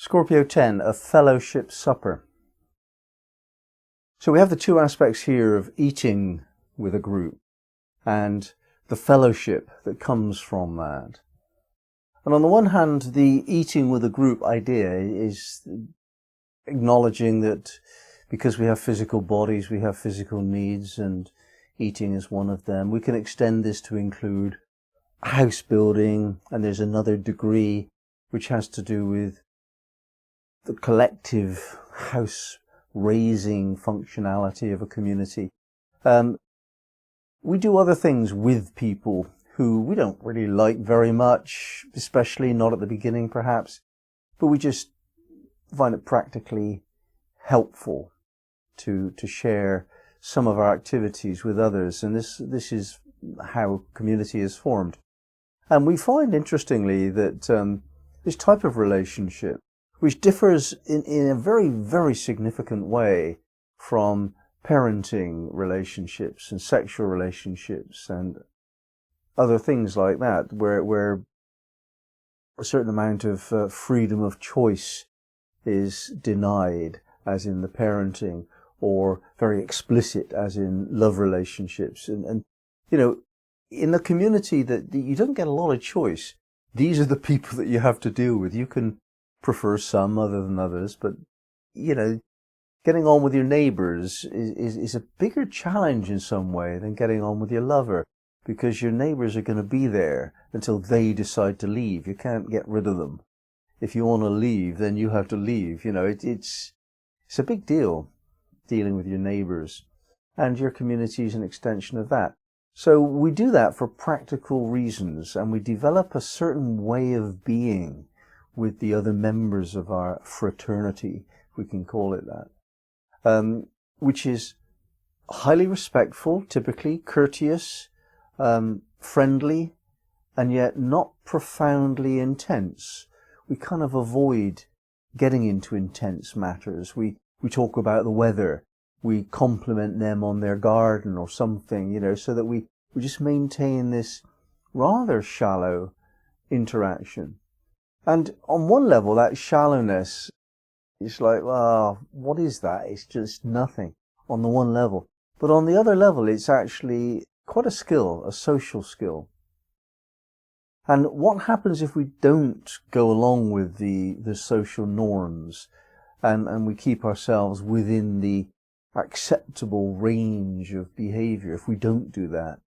Scorpio 10, a fellowship supper. So we have the two aspects here of eating with a group and the fellowship that comes from that. And on the one hand, the eating with a group idea is acknowledging that because we have physical bodies, we have physical needs, and eating is one of them. We can extend this to include house building, and there's another degree which has to do with the collective house raising functionality of a community. We do other things with people who we don't really like very much, especially not at the beginning perhaps, but we just find it practically helpful to share some of our activities with others, and this is how community is formed. And we find, interestingly, that this type of relationship, which differs in a very, very significant way from parenting relationships and sexual relationships and other things like that, where a certain amount of freedom of choice is denied, as in the parenting, or very explicit, as in love relationships. And you know, in a community that you don't get a lot of choice, these are the people that you have to deal with. You can prefer some other than others, but you know, getting on with your neighbours is a bigger challenge in some way than getting on with your lover, because your neighbours are going to be there until they decide to leave. You can't get rid of them. If you want to leave, then you have to leave. You know, it's a big deal dealing with your neighbours, and your community is an extension of that. So we do that for practical reasons, and we develop a certain way of being with the other members of our fraternity, if we can call it that, which is highly respectful, typically courteous, friendly, and yet not profoundly intense. We kind of avoid getting into intense matters. We talk about the weather. We compliment them on their garden or something, you know, so that we just maintain this rather shallow interaction. And on one level, that shallowness is like, well, what is that? It's just nothing on the one level. But on the other level, it's actually quite a skill, a social skill. And what happens if we don't go along with the social norms and we keep ourselves within the acceptable range of behavior? If we don't do that,